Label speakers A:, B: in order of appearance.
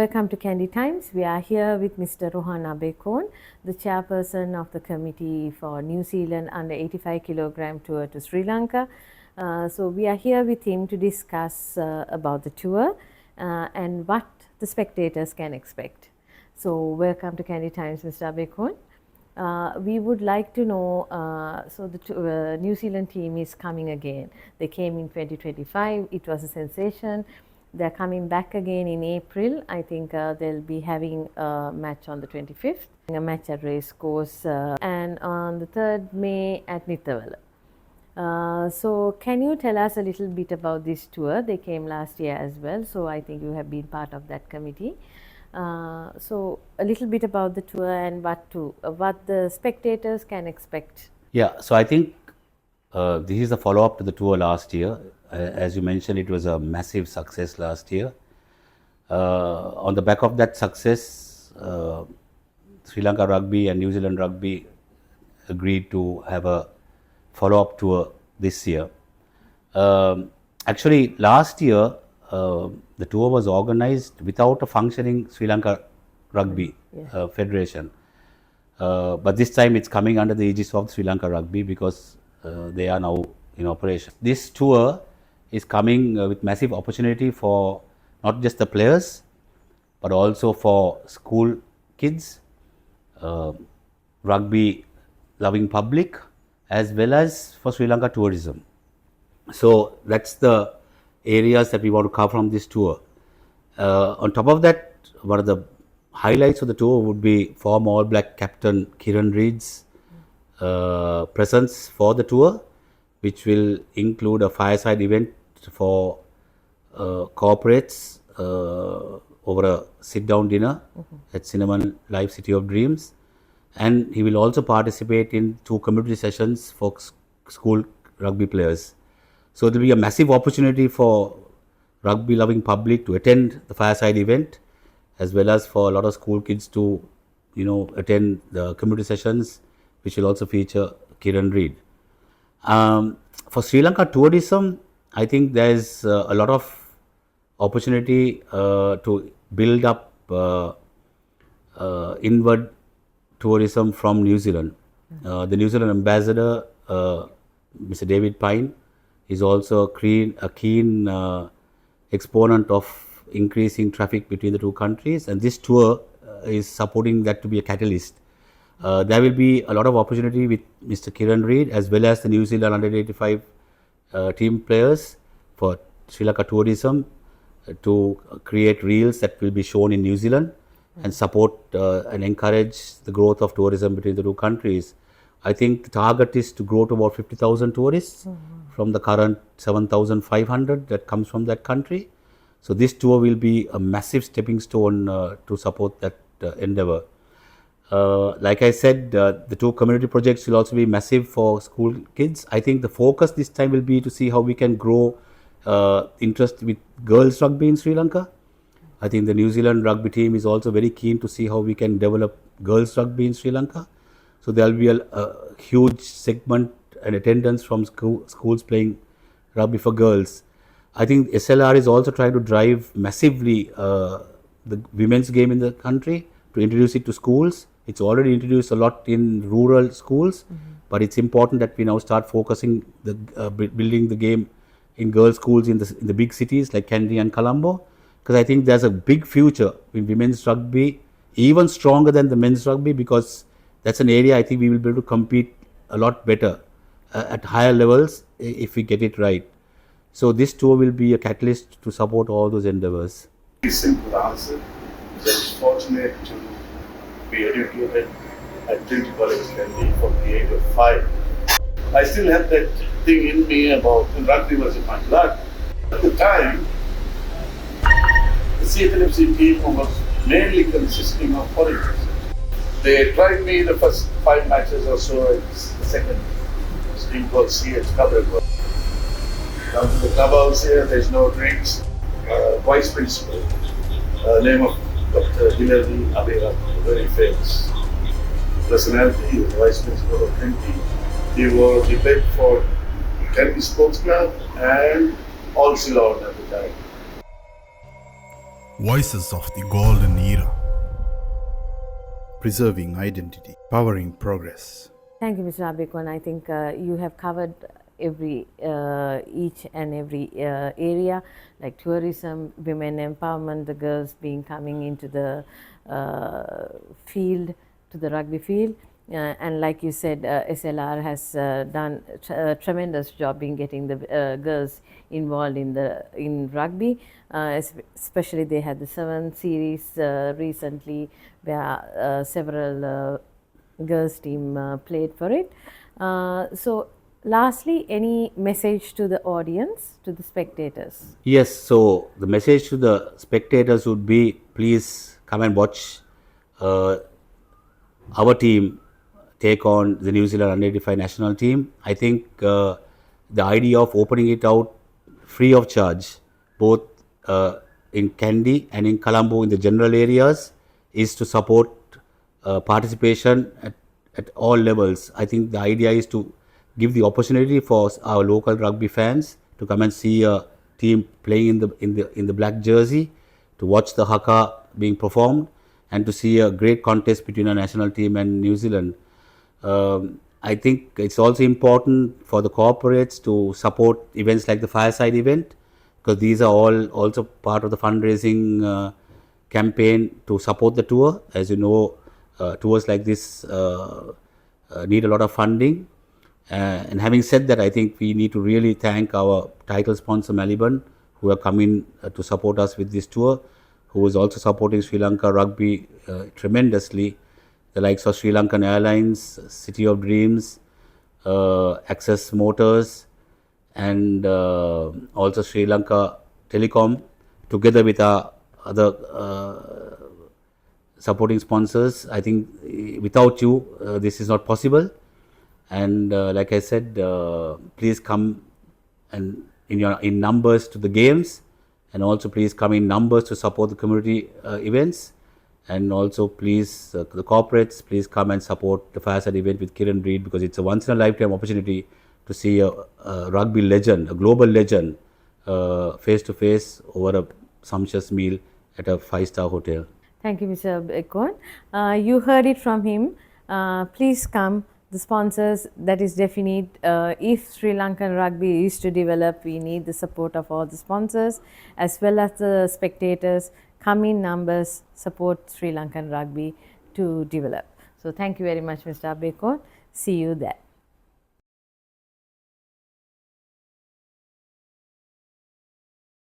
A: Welcome to Kandy Times. We are here with Mr. Rohan Abeykoon, the chairperson of the committee for New Zealand under 85 kilogram tour to Sri Lanka. So we are here with him to discuss about the tour and what the spectators can expect. So welcome to Kandy Times, Mr. Abeykoon. We would like to know, so the New Zealand team is coming again. They came in 2025, it was a sensation. They're coming back again in April. I think they'll be having a match on the 25th, a match at Racecourse, and on the 3rd May at Nittawela. So can you tell us a little bit about this tour? They came last year as well, so I think you have been part of that committee. So a little bit about the tour and what the spectators can expect.
B: Yeah, so I think this is a follow-up to the tour last year. As you mentioned, it was a massive success last year. On the back of that success, Sri Lanka Rugby and New Zealand Rugby agreed to have a follow-up tour this year. Actually, last year, the tour was organized without a functioning Sri Lanka Rugby Federation. But this time it's coming under the aegis of Sri Lanka Rugby because they are now in operation. This tour is coming with massive opportunity for not just the players, but also for school kids, rugby loving public, as well as for Sri Lanka tourism. So that's the areas that we want to cover from this tour. On top of that, one of the highlights of the tour would be former All Black captain Kieran Read's presence for the tour, which will include a fireside event for corporates over a sit-down dinner at Cinnamon Live City of Dreams. And he will also participate in 2 community sessions for school rugby players. So there will be a massive opportunity for rugby loving public to attend the fireside event, as well as for a lot of school kids to, attend the community sessions, which will also feature Kieran Read. For Sri Lanka tourism, I think there is a lot of opportunity to build up inward tourism from New Zealand. The New Zealand ambassador, Mr. David Pine, is also a keen exponent of increasing traffic between the 2 countries, and this tour is supporting that to be a catalyst. There will be a lot of opportunity with Mr. Kieran Read as well as the New Zealand under 85 team players for Sri Lanka tourism to create reels that will be shown in New Zealand and support and encourage the growth of tourism between the 2 countries. I think the target is to grow to about 50,000 tourists from the current 7,500 that comes from that country. So this tour will be a massive stepping stone to support that endeavor. Like I said, the 2 community projects will also be massive for school kids. I think the focus this time will be to see how we can grow interest with girls rugby in Sri Lanka. I think the New Zealand rugby team is also very keen to see how we can develop girls rugby in Sri Lanka. So there will be a huge segment and attendance from schools playing rugby for girls. I think SLR is also trying to drive massively the women's game in the country to introduce it to schools. It's already introduced a lot in rural schools, but it's important that we now start focusing building the game in girls' schools in the big cities like Kandy and Colombo, because I think there's a big future in women's rugby, even stronger than the men's rugby, because that's an area I think we will be able to compete a lot better at higher levels if we get it right. So this tour will be a catalyst to support all those endeavors.
C: Simple answer. I was fortunate to be educated at Trinity College Kandy from the age of 5. I still have that thing in me about rugby was in my blood. At the time, the CFLFC team was mainly consisting of foreigners. They tried me the first 5 matches or so. It's the second team called CH Covered. Down to the clubhouse here, there's no drinks. Vice principal, name of Dr. Kieran Read, very famous personality, he was vice principal of Kandy. He played for Kandy Sports Club and all Ceylon at the time.
D: Voices of the Golden Era. Preserving identity, powering progress.
A: Thank you, Mr. Abeykoon. I think you have covered each and every area, like tourism, women empowerment, the girls coming into the field, to the rugby field. And like you said, SLR has done a tremendous job in getting the girls involved in rugby. Especially they had the 7 series recently, where several girls team played for it. So lastly, any message to the audience, to the spectators?
B: Yes, so the message to the spectators would be, please come and watch our team take on the New Zealand under-85 national team. I think the idea of opening it out free of charge, both in Kandy and in Colombo in the general areas, is to support participation at all levels. I think the idea is to give the opportunity for our local rugby fans to come and see a team playing in the black jersey, to watch the Haka being performed, and to see a great contest between our national team and New Zealand. I think it's also important for the corporates to support events like the fireside event, because these are all also part of the fundraising campaign to support the tour. As you know, tours like this need a lot of funding. And having said that, I think we need to really thank our title sponsor Melbourne, who have come in to support us with this tour, who is also supporting Sri Lanka rugby tremendously. The likes of Sri Lankan Airlines, City of Dreams, Access Motors, and also Sri Lanka Telecom, together with our other supporting sponsors. I think without you, this is not possible. And like I said, please come and in numbers to the games, and also please come in numbers to support the community events. And also please, the corporates, please come and support the fireside event with Kieran Read, because it's a once in a lifetime opportunity to see a rugby legend, a global legend, face to face over a sumptuous meal at a 5-star hotel.
A: Thank you, Mr. Abeykoon. You heard it from him. Please come. The sponsors, that is definite. If Sri Lankan rugby is to develop, we need the support of all the sponsors as well as the spectators. Come in numbers, support Sri Lankan rugby to develop. So thank you very much, Mr. Abeykoon. See you there.